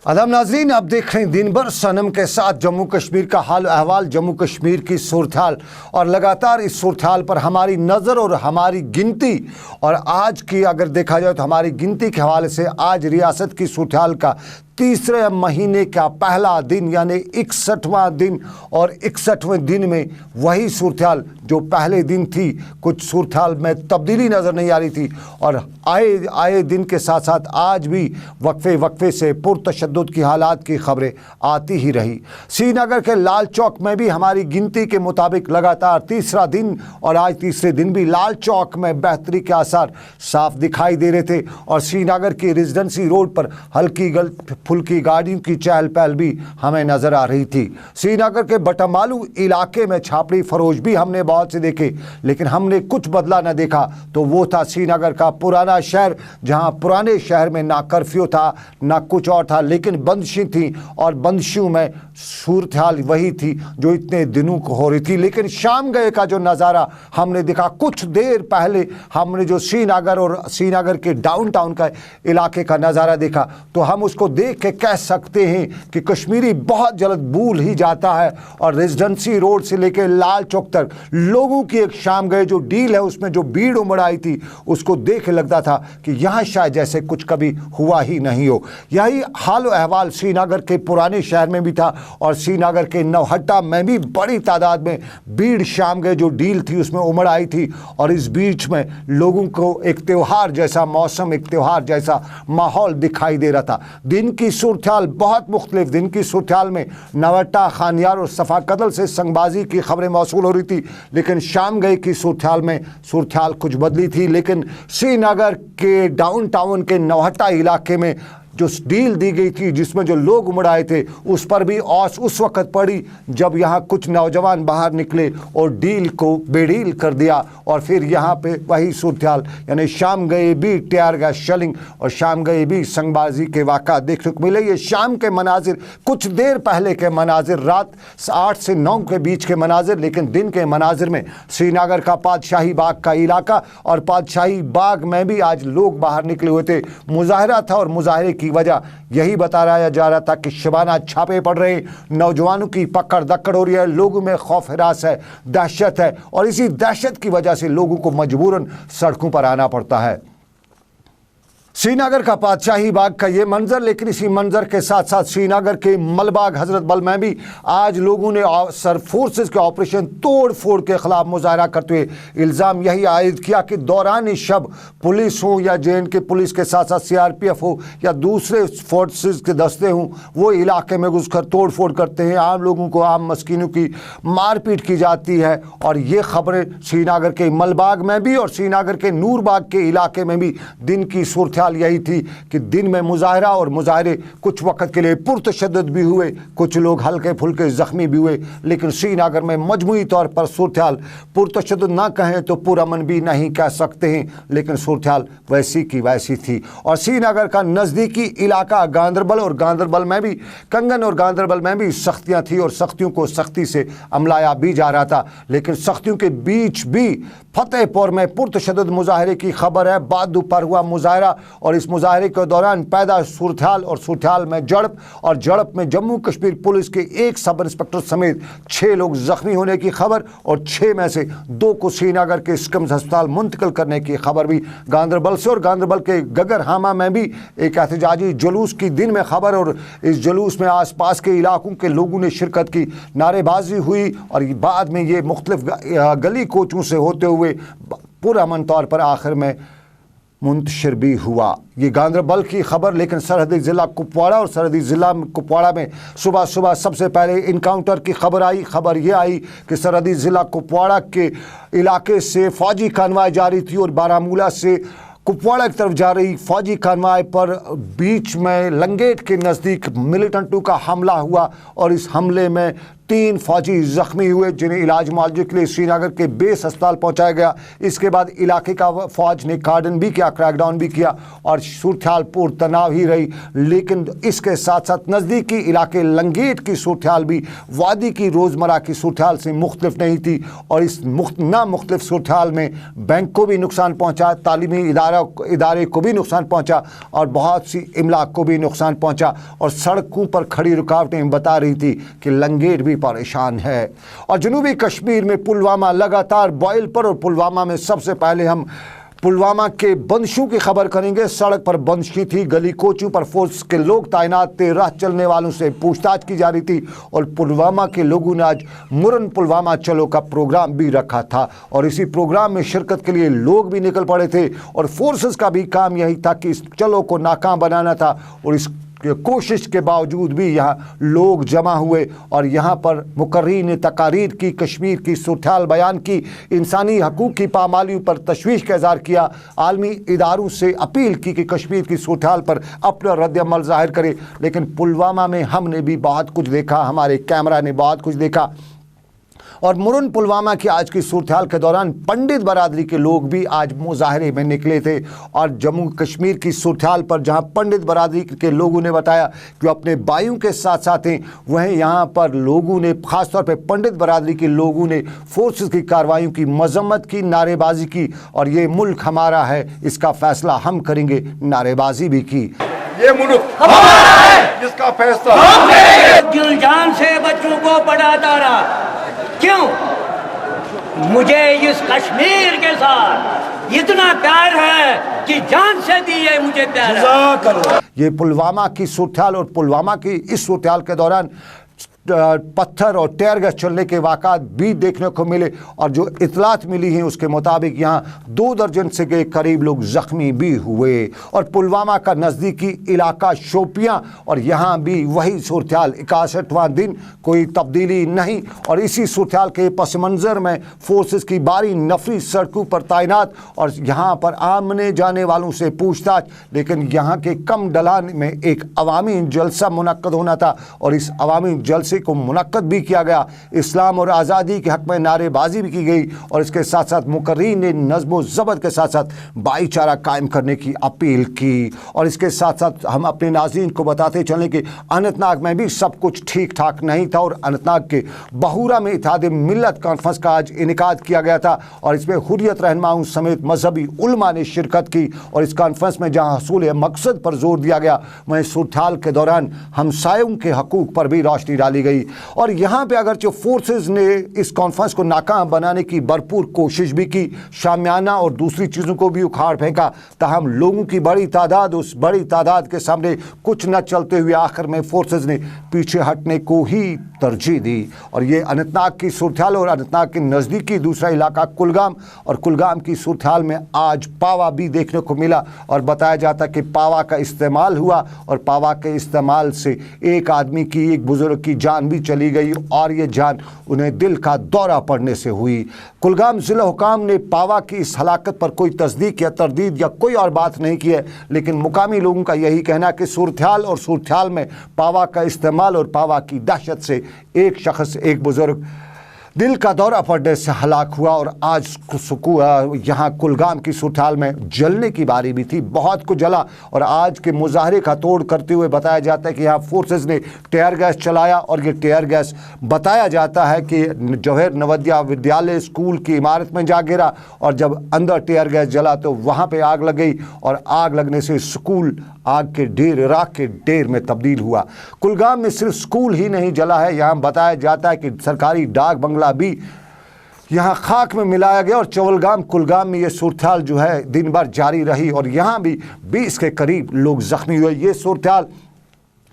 आदाब नाजरीन, आप देख रहे हैं दिन भर सनम के साथ जम्मू कश्मीर का हाल अहवाल, जम्मू कश्मीर की सूरत-ए-हाल और लगातार इस सूरत-ए-हाल पर हमारी नज़र और हमारी गिनती। और आज की अगर देखा जाए तो हमारी गिनती के हवाले से आज रियासत की सूरत-ए-हाल का तीसरे महीने का पहला दिन यानी 61वां दिन और 61वें दिन में वही सूरत-ए-हाल जो पहले दिन थी, कुछ सूरत-ए-हाल में तब्दीली नज़र नहीं आ रही थी। और आए दिन के साथ साथ आज भी वक्फे से पुरतशद्दुद की हालात की खबरें आती ही रही। श्रीनगर के लाल चौक में भी हमारी गिनती के मुताबिक लगातार तीसरा दिन और आज तीसरे दिन भी लाल चौक में बेहतरी के आसार साफ दिखाई दे रहे थे। और श्रीनगर की रेजिडेंसी रोड पर हल्की फुल्की गाड़ियों की चहल पहल भी हमें नजर आ रही थी। श्रीनगर के बटमालू इलाके में छापड़ी फरोश भी हमने बहुत से देखे, लेकिन हमने कुछ बदला न देखा। तो वो था श्रीनगर का पुराना शहर, जहां पुराने शहर में ना कर्फ्यू था ना कुछ और था, लेकिन बंदिशें थी और बंदिशों में सूरत-ए-हाल वही थी जो इतने दिनों को हो रही थी। लेकिन शाम गए का जो नज़ारा हमने देखा, कुछ देर पहले हमने जो श्रीनगर और श्रीनगर के डाउनटाउन का इलाके का नज़ारा देखा, तो हम उसको देख के कह सकते हैं कि कश्मीरी बहुत जल्द भूल ही जाता है। और रेजिडेंसी रोड से लेकर लाल चौक तक लोगों की एक शाम गए जो डील है, उसमें जो भीड़ उमड़ आई थी, उसको देख लगता था कि यहाँ शायद जैसे कुछ कभी हुआ ही नहीं हो। यही हाल अहवाल श्रीनगर के पुराने शहर में भी था और श्रीनगर के नौहट्टा में भी बड़ी तादाद में भीड़ शाम गए जो डील थी उसमें उमड़ आई थी। और इस बीच में लोगों को एक त्योहार जैसा मौसम, एक त्योहार जैसा माहौल दिखाई दे रहा था। दिन की सूरत-ए-हाल बहुत मुख्तलिफ। दिन की सूरत-ए-हाल में नौहट्टा, खानियार और सफाकदल से संगबाजी की खबरें मौसूल हो रही थी, लेकिन शाम गए की सूरत-ए-हाल में सूरत-ए-हाल कुछ बदली थी। लेकिन श्रीनगर के डाउनटाउन के नौहट्टा इलाके में जो डील दी गई थी, जिसमें जो लोग उमड़ आए थे, उस पर भी औस उस वक़्त पड़ी जब यहाँ कुछ नौजवान बाहर निकले और डील को बेडील कर दिया। और फिर यहाँ पे वही सूरत-ए-हाल यानी शाम गए भी टीयर गैस शेलिंग और शाम गए भी संगबाजी के वाक़ा देखने को मिले। ये शाम के मनाजिर, कुछ देर पहले के मनाजिर, रात 8 से 9 के बीच के मनाजिर, लेकिन दिन के मनाजिर में श्रीनगर का पातशाही बाग का इलाका और पातशाही बाग में भी आज लोग बाहर निकले हुए थे। मुजाहरा था और मुजाहरे की वजह यही बताया जा रहा था कि शबाना छापे पड़ रहे, नौजवानों की पकड़ दकड़ हो रही है, लोगों में खौफ हिरास है, दहशत है। और इसी दहशत की वजह से लोगों को मजबूरन सड़कों पर आना पड़ता है। श्रीनगर का पातशाही बाग का ये मंजर, लेकिन इसी मंजर के साथ साथ श्रीनगर के मलबाग हजरत बल में भी आज लोगों ने सर फोर्सेस के ऑपरेशन तोड़ फोड़ के खिलाफ मुजाहरा करते हुए इल्ज़ाम यही आयद किया कि दौरान शब पुलिस हो या JNK पुलिस के साथ साथ CRPF हो या दूसरे फोर्सेस के दस्ते हों, वो इलाके में घुसकर तोड़ फोड़ करते हैं, आम लोगों को, आम मस्कीनों की मारपीट की जाती है। और ये खबरें श्रीनगर के मलबाग में भी और श्रीनगर के नूरबाग के इलाके में भी दिन की सूरत-ए-हाल यही थी कि दिन में मुजाहरा और मुजाहरे कुछ वक्त के लिए पुरतशद्दुद भी हुए, कुछ लोग हल्के फुल्के जख्मी भी हुए, लेकिन श्रीनगर में मजमूई तौर पर सूरत-ए-हाल पुरतशद्दुद ना कहें तो पुरअमन भी नहीं कह सकते हैं, लेकिन सूरत-ए-हाल वैसी की वैसी थी। और श्रीनगर का नज़दीकी इलाका गांदरबल और गांदरबल में भी कंगन और गांदरबल में भी सख्तियाँ थी और सख्तियों को सख्ती से अमलाया भी जा रहा था। लेकिन सख्तियों के बीच भी फतेहपुर में पुरतशद्दुद मुजाहरे की खबर है। बादू पर हुआ मुजाहरा और इस मुजाहरे के दौरान पैदा सूरत-ए-हाल और सूरत-ए-हाल में झड़प और झड़प में जम्मू कश्मीर पुलिस के एक सब इंस्पेक्टर समेत 6 लोग जख्मी होने की खबर और 6 में से 2 को श्रीनगर के स्किम्स अस्पताल मुंतकिल करने की खबर भी गांदरबल से। और गांदरबल के गगरहामा में भी एक एहतजाजी जुलूस की दिन में खबर और इस जुलूस में आसपास के इलाकों के लोगों ने शिरकत की, नारेबाजी हुई और बाद में ये मुख्तलिफ गली कोचों से होते हुए पुरअमन तौर पर आखिर में मुंतशिर भी हुआ। ये गांदरबल की खबर। लेकिन सरहदी ज़िला कुपवाड़ा और सरहदी ज़िला कुपवाड़ा में सुबह सुबह सबसे पहले इनकाउंटर की खबर आई। खबर ये आई कि सरहदी ज़िला कुपवाड़ा के इलाके से फ़ौजी कार्रवाई जारी थी और बारामूला से कुपवाड़ा की तरफ जा रही फ़ौजी कार्रवाई पर बीच में लंगेट के नज़दीक मिलिटेंटों का हमला हुआ और इस हमले में 3 फौजी जख्मी हुए जिन्हें इलाज मुआवजे के लिए श्रीनगर के बेस अस्पताल पहुंचाया गया। इसके बाद इलाके का फौज ने कार्डन भी किया, क्रैकडाउन भी किया और सूरत हाल पुरतनाव ही रही। लेकिन इसके साथ साथ नज़दीकी इलाके लंगेट की सूरत हाल भी वादी की रोज़मर्रा की सूरत हाल से मुख्तलिफ नहीं थी और इस मुख्तलिफ सूरत हाल में बैंक को भी नुकसान पहुँचा, तालीमी इदारे को भी नुकसान पहुँचा और बहुत सी इमलाक को भी नुकसान पहुँचा और सड़कों पर खड़ी रुकावटें बता रही थी कि लंगेट भी परेशान है। और जनूबी कश्मीर में पुलवामा लगातार बॉयल पर, और पुलवामा में सबसे पहले हम पुलवामा के बंदिशों की खबर करेंगे। सड़क पर बंदिशें थी, गली कोचों पर फोर्स के लोग तैनात थे, राह चलने वालों से पूछताछ की जा रही थी और पुलवामा के लोगों ने आज मुरन पुलवामा चलो का प्रोग्राम भी रखा था और इसी प्रोग्राम में शिरकत के लिए लोग भी निकल पड़े थे और फोर्सेस का भी काम यही था कि इस चलो को नाकाम बनाना था और इस कोशिश के बावजूद भी यहाँ लोग जमा हुए और यहाँ पर मुकर्रीर ने तकारीर की, कश्मीर की सूरत हाल बयान की, इंसानी हकूक़ की पामालियों पर तशवीश का इज़हार किया, आलमी इदारों से अपील की कि कश्मीर की सूरत हाल पर अपना रद्द-ए-अमल ज़ाहिर करे। लेकिन पुलवामा में हमने भी बहुत कुछ देखा, हमारे कैमरा ने बहुत कुछ देखा और मुरन पुलवामा की आज की सूरत हाल के दौरान पंडित बरादरी के लोग भी आज मुजाहरे में निकले थे और जम्मू कश्मीर की सूरत हाल पर जहां पंडित बरादरी के लोगों ने बताया कि अपने भाइयों के साथ साथ हैं, वहीं यहां पर लोगों ने, खासतौर पे पंडित बरादरी के लोगों ने फोर्सेस की कार्रवाइयों की मजम्मत की, नारेबाजी की और ये मुल्क हमारा है, इसका फैसला हम करेंगे, नारेबाजी भी की। ये मुल्क हमारा है, जिसका फैसला हम करेंगे। दिलजान से बच्चों को पढ़ाता रहा, क्यों? मुझे इस कश्मीर के साथ इतना प्यार है कि जान से दी है, मुझे प्यार है। ये पुलवामा की सूरत हाल और पुलवामा की इस सूरत हाल के दौरान पत्थर और टेयर गैस चलने के वाक़ात भी देखने को मिले और जो इतलात मिली हैं उसके मुताबिक यहाँ 2 दर्जन से के करीब लोग ज़ख्मी भी हुए और पुलवामा का नज़दीकी इलाका शोपियाँ और यहाँ भी वही सूरत हाल, 61वां दिन कोई तब्दीली नहीं और इसी सूरत हाल के पस मंज़र में फोर्सेस की बारी नफरी सड़कों पर तैनात और यहाँ पर आमने जाने वालों से पूछताछ। लेकिन यहाँ के कम ढलान में एक अवामी जलसा मुनक्कद होना था और इस अवामी जलसे को मुनक्कद भी किया गया। इस्लाम और आज़ादी के हक़ में नारेबाजी भी की गई और इसके साथ साथ मुकर्रीर ने नज़्म व ज़ब्त के साथ साथ भाईचारा कायम करने की अपील की। और इसके साथ साथ हम अपने नाज़रीन को बताते चलें कि अनंतनाग में भी सब कुछ ठीक ठाक नहीं था और अनंतनाग के बहुरा में इत्तेहाद मिल्लत कॉन्फ्रेंस का आज इनेकाद किया गया था और इसमें हुर्रियत रहनुमाओं समेत मजहबी उलमा ने शिरकत की और इस कॉन्फ्रेंस में जहाँ हसूल मकसद पर जोर दिया गया, वहीं सूरत हाल के दौरान हमसायों के हकूक़ पर भी रोशनी डाली गई। और यहाँ पे अगरचे फोर्सेस ने इस कॉन्फ्रेंस को नाकाम बनाने की भरपूर कोशिश भी की, शामियाना और दूसरी चीज़ों को भी उखाड़ फेंका, ताहम लोगों की बड़ी तादाद, उस बड़ी तादाद के सामने कुछ न चलते हुए आखिर में फोर्सेस ने पीछे हटने को ही तरजीह दी। और ये अनंतनाग की सूरत हाल और अनंतनाग के नज़दीकी दूसरा इलाका कुलगाम और कुलगाम की सूरत हाल में आज पावा भी देखने को मिला और बताया जाता कि पावा का इस्तेमाल हुआ और पावा के इस्तेमाल से एक आदमी की, एक बुजुर्ग की जान भी चली गई और ये जान उन्हें दिल का दौरा पड़ने से हुई। कुलगाम ज़िला हुकाम ने पावा की इस हलाकत पर कोई तस्दीक या तरदीद या कोई और बात नहीं की है, लेकिन मुकामी लोगों का यही कहना कि सूरत हाल और सूरत हाल में पावा का इस्तेमाल और पावा की दहशत से एक शख्स, एक बुजुर्ग दिल का दौरा पड़ने से हलाक हुआ और आज यहाँ कुलगाम की सूरत हाल में जलने की बारी भी थी, बहुत कुछ जला। और आज के मुजाहरे का तोड़ करते हुए बताया जाता है कि यहाँ फोर्सेस ने टेयर गैस चलाया और ये टेयर गैस बताया जाता है कि जौहर नवोदय विद्यालय स्कूल की इमारत में जा गिरा और जब अंदर टेयर गैस जला तो वहाँ पर आग लग गई और आग लगने से स्कूल आग के ढेर, राख के ढेर में तब्दील हुआ। कुलगाम में सिर्फ स्कूल ही नहीं जला है, यहाँ बताया जाता है कि सरकारी डाक बंगला भी यहाँ खाक में मिलाया गया और चवलगाम कुलगाम में ये सूरत हाल जो है दिन भर जारी रही और यहाँ भी 20 के करीब लोग ज़ख्मी हुए। ये सूरत हाल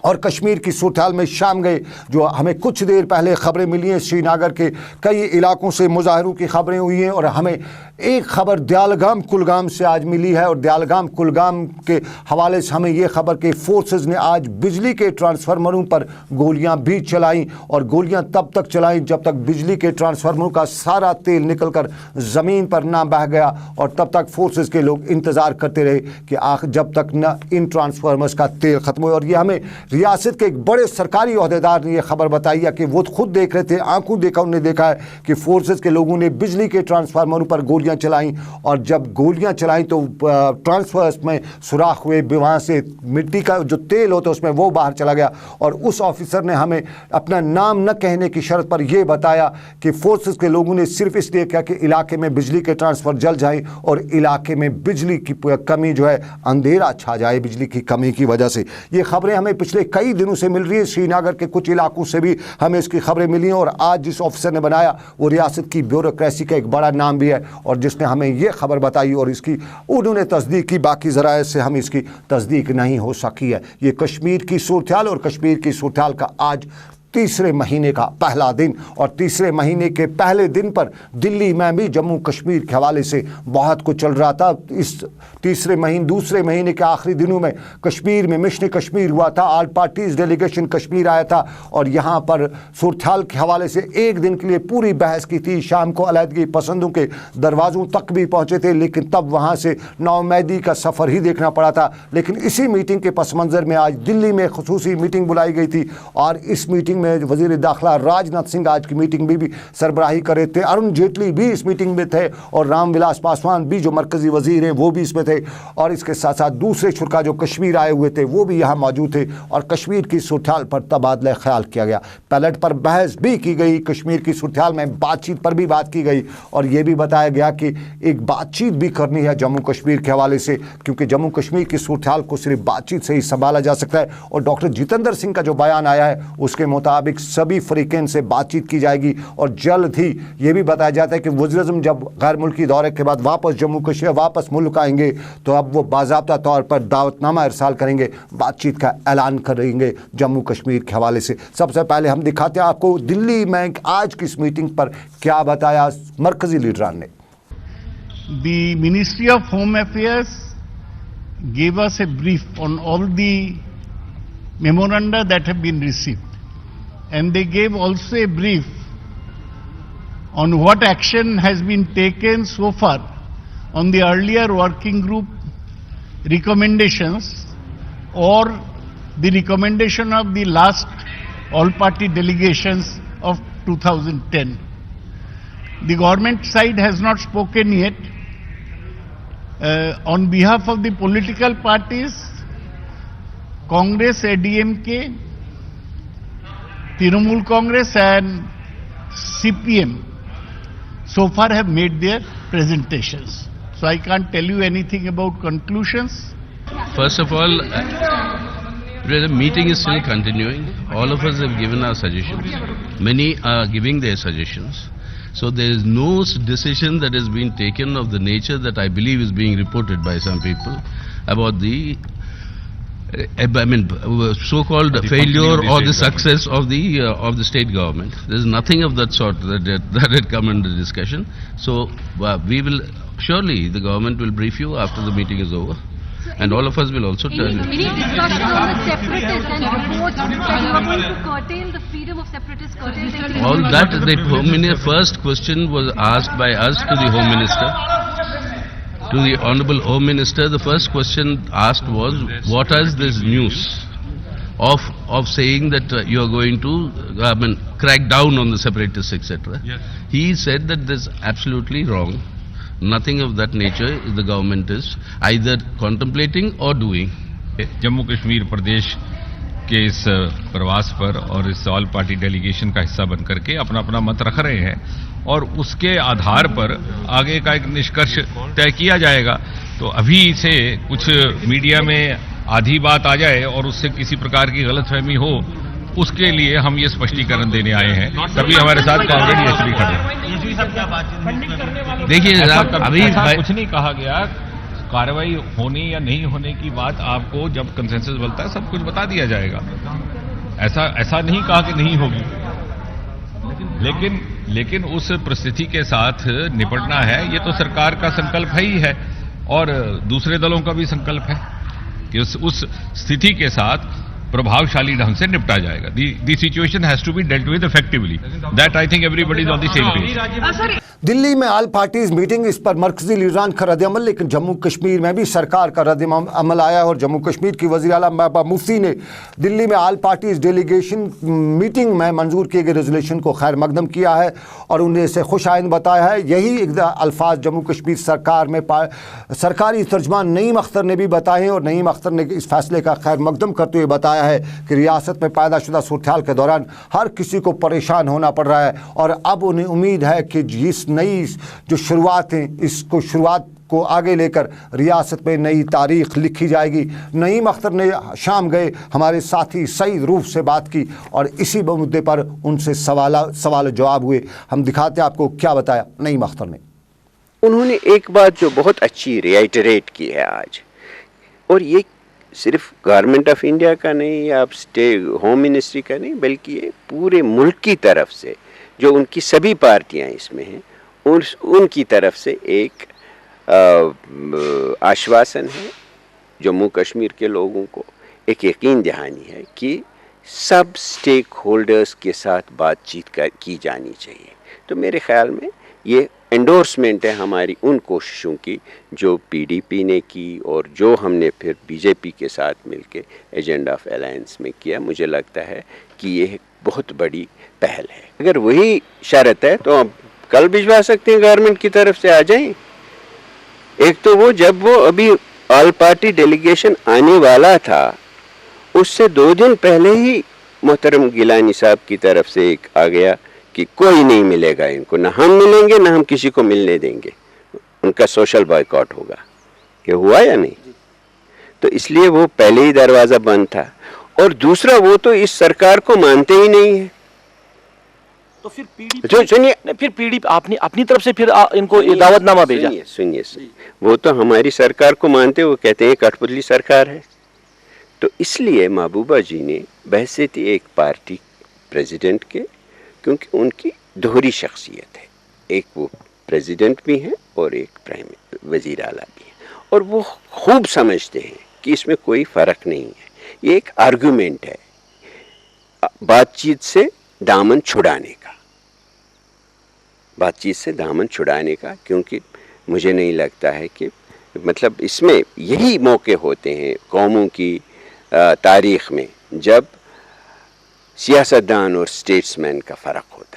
और कश्मीर की सूरत हाल में शाम गए जो हमें कुछ देर पहले खबरें मिली हैं, श्रीनगर के कई इलाकों से मुजाहरों की खबरें हुई हैं और हमें एक खबर दयालगाम कुलगाम से आज मिली है और दयालगाम कुलगाम के हवाले से हमें ये खबर कि फोर्सेस ने आज बिजली के ट्रांसफार्मरों पर गोलियां भी चलाईं और गोलियां तब तक चलाईं जब तक बिजली के ट्रांसफार्मरों का सारा तेल निकलकर ज़मीन पर ना बह गया और तब तक फोर्सेस के लोग इंतज़ार करते रहे कि जब तक न इन ट्रांसफार्मर्स का तेल ख़त्म हो। और ये हमें रियासत के एक बड़े सरकारी ओहदेदार ने यह खबर बताई है कि वो खुद देख रहे थे, आंखों देखा उन्होंने देखा है कि फोर्सेस के लोगों ने बिजली के ट्रांसफार्मरों पर गोलियां चलाई, और जब गोलियां चलाई तो ट्रांसफार्मर्स में सुराख हुए, वहाँ से मिट्टी का जो तेल होता है उसमें वो बाहर चला गया। और उस ऑफिसर ने हमें अपना नाम न कहने की शर्त पर यह बताया कि फोर्सेस के लोगों ने सिर्फ इसलिए कहा कि इलाके में बिजली के ट्रांसफर जल जाए और इलाके में बिजली की कमी जो है, अंधेरा छा जाए बिजली की कमी की वजह से। ये खबरें हमें पिछले कई दिनों से मिल रही है, श्रीनगर के कुछ इलाकों से भी हमें इसकी खबरें मिली हैं। और आज जिस ऑफिसर ने बनाया वो रियासत की ब्यूरोक्रेसी का एक बड़ा नाम भी है, और जिसने हमें ये खबर बताई और इसकी उन्होंने तस्दीक की, बाकी ज़राए से हम इसकी तस्दीक नहीं हो सकी है। ये कश्मीर की सूरत हाल, और कश्मीर की सूरत हाल का आज तीसरे महीने का पहला दिन, और तीसरे महीने के पहले दिन पर दिल्ली में भी जम्मू कश्मीर के हवाले से बहुत कुछ चल रहा था। इस दूसरे महीने के आखिरी दिनों में कश्मीर में मिशन कश्मीर हुआ था, ऑल पार्टीज डेलीगेशन कश्मीर आया था, और यहाँ पर सूरत हाल के हवाले से एक दिन के लिए पूरी बहस की थी। शाम को अलहदगी पसंदों के दरवाज़ों तक भी पहुँचे थे, लेकिन तब वहाँ से नाउमीदी का सफ़र ही देखना पड़ा था। लेकिन इसी मीटिंग के पस मंज़र में आज दिल्ली में खुसूसी मीटिंग बुलाई गई थी, और इस मीटिंग में वजीर दाखिला राजनाथ सिंह आज की मीटिंग में भी सरबराही कर रहे थे, अरुण जेटली भी इस मीटिंग में थे, और रामविलास पासवान भी जो मरकजी वजीर हैं वो भी इसमें थे, और इसके साथ साथ दूसरे शुरा जो कश्मीर आए हुए थे वो भी यहाँ मौजूद थे, और कश्मीर की सूरत हाल पर तबादला ख्याल किया गया। पैलेट पर बहस भी की गई, कश्मीर की सूरत हाल में बातचीत पर भी बात की गई, और ये भी बताया गया कि एक बातचीत भी करनी है जम्मू कश्मीर के हवाले से, क्योंकि जम्मू कश्मीर की सूरत हाल को सिर्फ बातचीत से ही संभाला जा सकता है। और डॉक्टर जितेंद्र सिंह का जो बयान आया है उसके मुताबिक सभी फरीकैन से बातचीत की जाएगी, और जल्द ही ये भी बताया जाता है कि वज़ीर-ए-आज़म जब गैर मुल्की दौरे के बाद वापस जम्मू कश्मीर वापस मुल्क आएंगे तो अब वो बाज़ाब्ता तौर पर दावतनामा इरसाल करेंगे, बातचीत का ऐलान करेंगे जम्मू कश्मीर के हवाले से। सबसे पहले हम दिखाते हैं आपको दिल्ली में आज की इस मीटिंग पर क्या बताया मरकजी लीडरान ने। The Ministry of Home Affairs gave us a brief on all the memoranda that have been received, and they gave also a brief on what action has been taken so far on the earlier working group recommendations or the recommendation of the last all-party delegations of 2010. The government side has not spoken yet. On behalf of the political parties, Congress, ADMK, Trinamool Congress and CPM so far have made their presentations. So I can't tell you anything about conclusions. First of all, the meeting is still continuing. All of us have given our suggestions. Many are giving their suggestions. So there is no decision that has been taken of the nature that I believe is being reported by some people about the so-called failure or the success of the state government. There is nothing of that sort that had come under discussion. So we will surely, the government will brief you after the meeting is over, and all of us will also tell you. Any discussion on the separatists and reports that you are going to curtail the freedom of separatists, curtail the All that, the Home Minister, first question was asked by us to the Home Minister. To the Honorable Home Minister, the first question asked was, what is this news of saying that you are going to crack down on the separatists, etc. Yes. He said that this is absolutely wrong. Nothing of that nature the government is either contemplating or doing. Jammu Kashmir प्रदेश के इस प्रवास पर और इस all party delegation का हिस्सा बनकर के अपना अपना मत रख रहे हैं, और उसके आधार पर आगे का एक निष्कर्ष तय किया जाएगा। तो अभी से कुछ मीडिया में आधी बात आ जाए और उससे किसी प्रकार की गलतफहमी हो, उसके लिए हम ये स्पष्टीकरण देने आए हैं। तभी हमारे साथ कांग्रेस एसपी खड़े हैं। देखिए अभी कुछ नहीं कहा गया, कार्रवाई होने या नहीं होने की बात आपको जब कंसेंसस बनता है सब कुछ बता दिया जाएगा। ऐसा नहीं कहा कि नहीं होगी, लेकिन उस परिस्थिति के साथ निपटना है, ये तो सरकार का संकल्प है ही है और दूसरे दलों का भी संकल्प है कि उस स्थिति के साथ प्रभावशाली ढंग से निपटा जाएगा. The situation has to be dealt with effectively. That I think everybody is on the same page. Delhi में ऑल पार्टीज मीटिंग, इस पर मरकजी लीडरान का रद्द-ए-अमल, लेकिन जम्मू कश्मीर में भी सरकार का रद्द-ए-अमल आया और जम्मू कश्मीर की वज़ीर आला महबूबा मुफ्ती ने दिल्ली में ऑल पार्टीज डेलीगेशन मीटिंग में मंजूर किए गए रेजोल्यूशन को खैर मकदम किया है और उन्हें इसे खुशाइंद बताया है. यही अल्फाज जम्मू कश्मीर सरकार में सरकारी तर्जमान नईम अख्तर ने भी बताए हैं और नईम अख्तर ने इस फैसले का खैर मकदम करते हुए बताया है कि रियासत में पैदा शुदा सूरत-ए-हाल के दौरान हर किसी को परेशान होना पड़ रहा है और अब उन्हें उम्मीद है कि इस नई जो शुरुआत है, इसको शुरुआत को आगे लेकर रियासत में नई तारीख लिखी जाएगी. नईम अख्तर ने शाम गए हमारे साथी सईद रूफ से बात की और इसी मुद्दे पर उनसे सवाल जवाब हुए. हम दिखाते हैं आपको क्या बताया नईम अख्तर ने. उन्होंने एक बात जो बहुत अच्छी रिआइटरेट की है आज, और ये सिर्फ गवर्नमेंट ऑफ इंडिया का नहीं या स्टेट होम मिनिस्ट्री का नहीं, बल्कि ये पूरे मुल्क की तरफ से जो उनकी सभी पार्टियां इसमें हैं उनकी तरफ से एक आश्वासन है जम्मू कश्मीर के लोगों को, एक यकीन दहानी है कि सब स्टेक होल्डर्स के साथ बातचीत की जानी चाहिए. तो मेरे ख्याल में ये एंडोर्समेंट है हमारी उन कोशिशों की जो पीडीपी ने की और जो हमने फिर बीजेपी के साथ मिलके एजेंडा ऑफ अलायंस में किया. मुझे लगता है कि ये बहुत बड़ी पहल है. अगर वही शर्त है तो हम कल भिजवा सकते हैं, गवर्नमेंट की तरफ से आ जाएं. एक तो वो जब वो अभी ऑल पार्टी डेलीगेशन आने वाला था उससे 2 दिन पहले ही मोहतरम गिलानी साहब की तरफ से एक आ गया कि कोई नहीं मिलेगा इनको, ना हम मिलेंगे ना हम किसी को मिलने देंगे, उनका सोशल बॉयकॉट होगा. ये हुआ या नहीं? तो इसलिए वो पहले ही दरवाज़ा बंद था. और दूसरा वो तो इस सरकार को मानते ही नहीं है. तो फिर पीडीपी आपने अपनी तरफ से फिर इनको दावतनामा भेजा. सुनिए वो तो हमारी सरकार को मानते, वो कहते हैं कठपुतली सरकार है. तो इसलिए महबूबा जी ने बहैसियत एक पार्टी प्रेसिडेंट के, क्योंकि उनकी दोहरी शख्सियत है, एक वो प्रेसिडेंट भी हैं और एक प्राइम वजीर आला भी हैं, और वो खूब समझते हैं कि इसमें कोई फ़र्क नहीं है. ये एक आर्गुमेंट है बातचीत से दामन छुड़ाने का, क्योंकि मुझे नहीं लगता है कि मतलब इसमें यही मौके होते हैं कौमों की तारीख़ में जब सियासतदान और स्टेट्समैन का फ़र्क होता है.